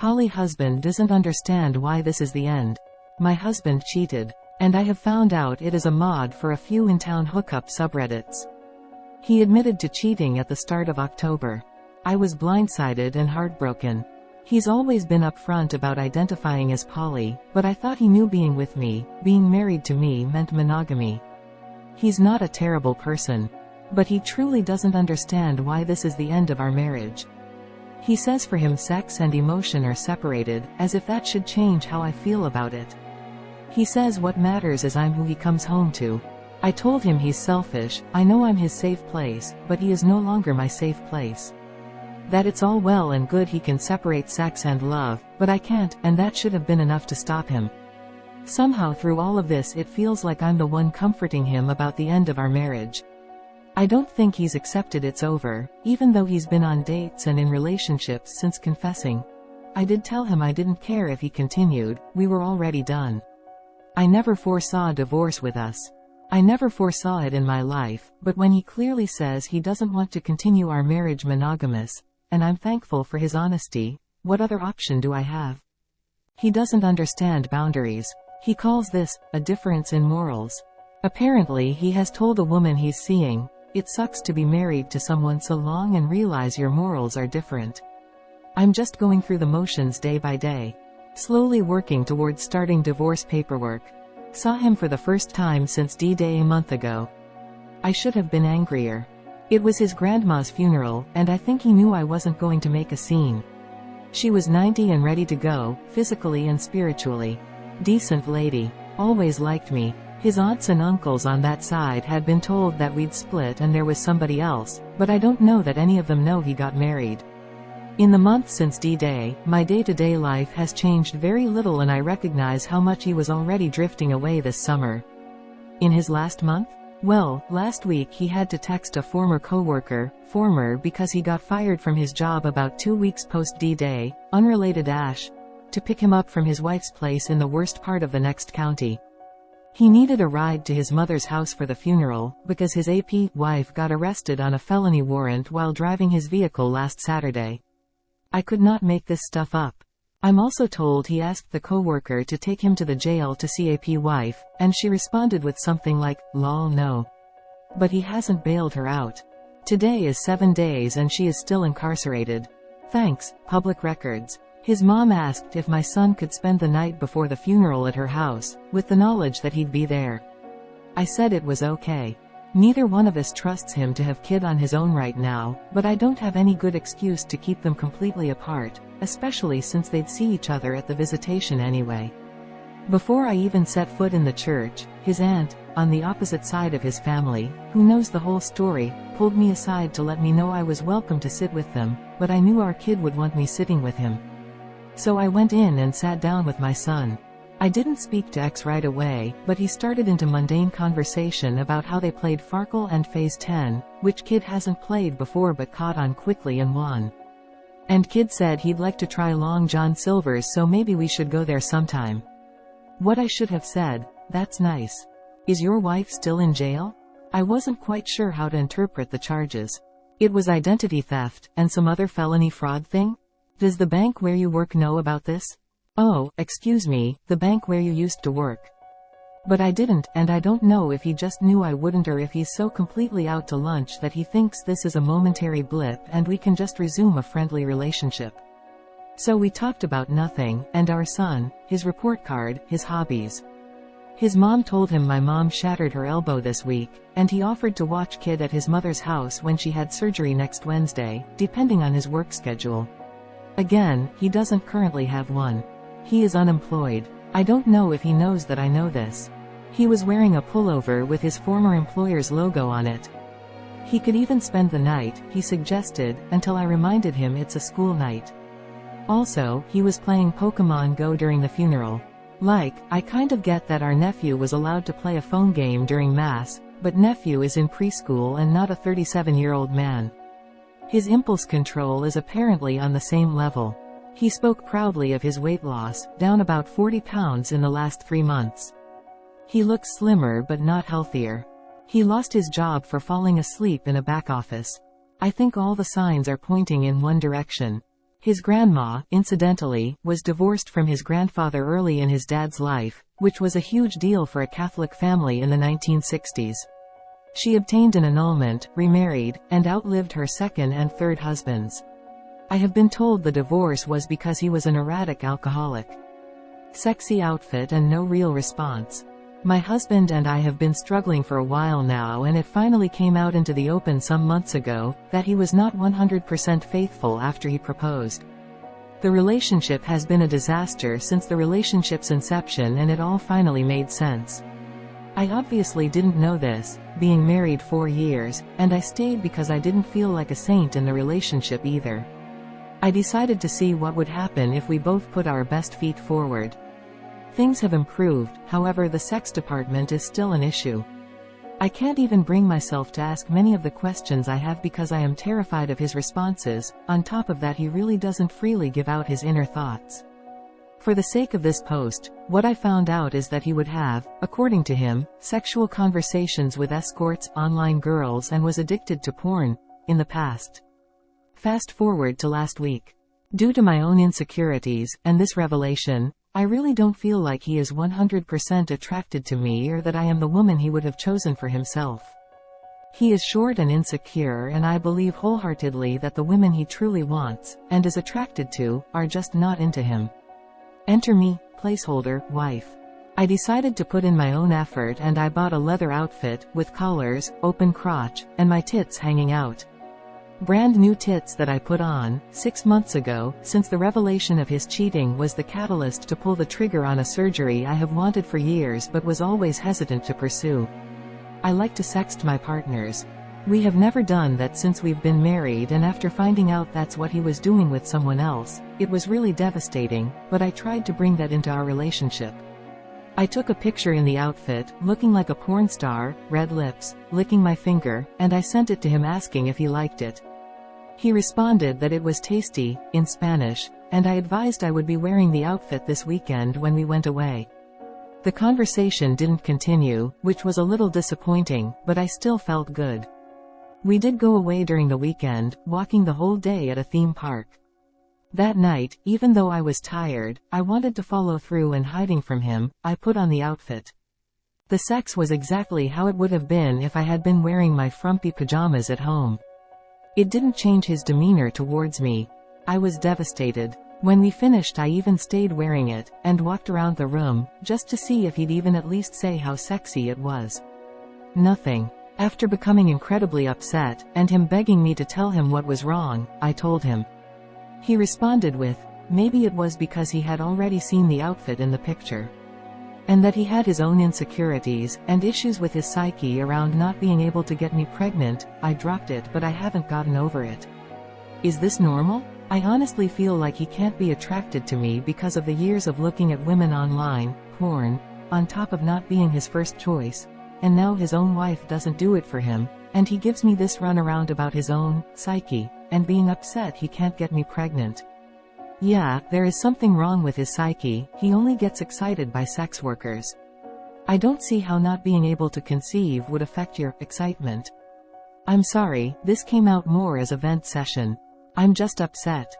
Poly husband doesn't understand why this is the end. My husband cheated. And I have found out it is a mod for a few in-town hookup subreddits. He admitted to cheating at the start of October. I was blindsided and heartbroken. He's always been upfront about identifying as poly, but I thought he knew being with me, being married to me meant monogamy. He's not a terrible person. But he truly doesn't understand why this is the end of our marriage. He says for him sex and emotion are separated, as if that should change how I feel about it. He says what matters is I'm who he comes home to. I told him he's selfish, I know I'm his safe place, but he is no longer my safe place. That it's all well and good he can separate sex and love, but I can't, and that should have been enough to stop him. Somehow through all of this it feels like I'm the one comforting him about the end of our marriage. I don't think he's accepted it's over, even though he's been on dates and in relationships since confessing. I did tell him I didn't care if he continued, we were already done. I never foresaw divorce with us. I never foresaw it in my life, but when he clearly says he doesn't want to continue our marriage monogamous, and I'm thankful for his honesty, what other option do I have? He doesn't understand boundaries. He calls this a difference in morals. Apparently he has told a woman he's seeing, it sucks to be married to someone so long and realize your morals are different. I'm just going through the motions day by day. Slowly working towards starting divorce paperwork. Saw him for the first time since D-Day a month ago. I should have been angrier. It was his grandma's funeral, and I think he knew I wasn't going to make a scene. She was 90 and ready to go, physically and spiritually. Decent lady. Always liked me. His aunts and uncles on that side had been told that we'd split and there was somebody else, but I don't know that any of them know he got married. In the month since D-Day, my day-to-day life has changed very little and I recognize how much he was already drifting away this summer. In his last month? Well, last week he had to text a former coworker, because he got fired from his job about 2 weeks post D-Day, unrelated Ash, to pick him up from his wife's place in the worst part of the next county. He needed a ride to his mother's house for the funeral, because his AP wife got arrested on a felony warrant while driving his vehicle last Saturday. I could not make this stuff up. I'm also told he asked the coworker to take him to the jail to see AP wife, and she responded with something like, lol no. But he hasn't bailed her out. Today is 7 days and she is still incarcerated. Thanks, public records. His mom asked if my son could spend the night before the funeral at her house, with the knowledge that he'd be there. I said it was okay. Neither one of us trusts him to have kid on his own right now, but I don't have any good excuse to keep them completely apart, especially since they'd see each other at the visitation anyway. Before I even set foot in the church, his aunt, on the opposite side of his family, who knows the whole story, pulled me aside to let me know I was welcome to sit with them, but I knew our kid would want me sitting with him. So I went in and sat down with my son. I didn't speak to X right away, but he started into mundane conversation about how they played Farkle and Phase 10, which kid hasn't played before but caught on quickly and won. And kid said he'd like to try Long John Silver's, so maybe we should go there sometime. What I should have said, that's nice. Is your wife still in jail? I wasn't quite sure how to interpret the charges. It was identity theft, and some other felony fraud thing? Does the bank where you work know about this? Oh, excuse me, the bank where you used to work. But I didn't, and I don't know if he just knew I wouldn't or if he's so completely out to lunch that he thinks this is a momentary blip and we can just resume a friendly relationship. So we talked about nothing, and our son, his report card, his hobbies. His mom told him my mom shattered her elbow this week, and he offered to watch kid at his mother's house when she had surgery next Wednesday, depending on his work schedule. Again, he doesn't currently have one. He is unemployed. I don't know if he knows that I know this. He was wearing a pullover with his former employer's logo on it. He could even spend the night, he suggested, until I reminded him it's a school night. Also, he was playing Pokemon Go during the funeral. Like, I kind of get that our nephew was allowed to play a phone game during Mass, but nephew is in preschool and not a 37-year-old man. His impulse control is apparently on the same level. He spoke proudly of his weight loss, down about 40 pounds in the last 3 months. He looks slimmer but not healthier. He lost his job for falling asleep in a back office. I think all the signs are pointing in one direction. His grandma, incidentally, was divorced from his grandfather early in his dad's life, which was a huge deal for a Catholic family in the 1960s. She obtained an annulment, remarried, and outlived her second and third husbands. I have been told the divorce was because he was an erratic alcoholic. Sexy outfit and no real response. My husband and I have been struggling for a while now, and it finally came out into the open some months ago that he was not 100% faithful after he proposed. The relationship has been a disaster since the relationship's inception, and it all finally made sense. I obviously didn't know this, being married 4 years, and I stayed because I didn't feel like a saint in the relationship either. I decided to see what would happen if we both put our best feet forward. Things have improved, however the sex department is still an issue. I can't even bring myself to ask many of the questions I have because I am terrified of his responses. On top of that, he really doesn't freely give out his inner thoughts. For the sake of this post, what I found out is that he would have, according to him, sexual conversations with escorts, online girls, and was addicted to porn in the past. Fast forward to last week. Due to my own insecurities, and this revelation, I really don't feel like he is 100% attracted to me or that I am the woman he would have chosen for himself. He is short and insecure, and I believe wholeheartedly that the women he truly wants, and is attracted to, are just not into him. Enter me, placeholder, wife. I decided to put in my own effort, and I bought a leather outfit, with collars, open crotch, and my tits hanging out. Brand new tits that I put on 6 months ago, since the revelation of his cheating was the catalyst to pull the trigger on a surgery I have wanted for years but was always hesitant to pursue. I like to sext my partners. We have never done that since we've been married, and after finding out that's what he was doing with someone else, it was really devastating, but I tried to bring that into our relationship. I took a picture in the outfit, looking like a porn star, red lips, licking my finger, and I sent it to him asking if he liked it. He responded that it was tasty, in Spanish, and I advised I would be wearing the outfit this weekend when we went away. The conversation didn't continue, which was a little disappointing, but I still felt good. We did go away during the weekend, walking the whole day at a theme park. That night, even though I was tired, I wanted to follow through, and hiding from him, I put on the outfit. The sex was exactly how it would have been if I had been wearing my frumpy pajamas at home. It didn't change his demeanor towards me. I was devastated. When we finished, I even stayed wearing it, and walked around the room, just to see if he'd even at least say how sexy it was. Nothing. After becoming incredibly upset, and him begging me to tell him what was wrong, I told him. He responded with, maybe it was because he had already seen the outfit in the picture. And that he had his own insecurities, and issues with his psyche around not being able to get me pregnant. I dropped it, but I haven't gotten over it. Is this normal? I honestly feel like he can't be attracted to me because of the years of looking at women online, porn, on top of not being his first choice, and now his own wife doesn't do it for him, and he gives me this runaround about his own psyche, and being upset he can't get me pregnant. Yeah, there is something wrong with his psyche. He only gets excited by sex workers. I don't see how not being able to conceive would affect your excitement. I'm sorry, this came out more as a vent session. I'm just upset.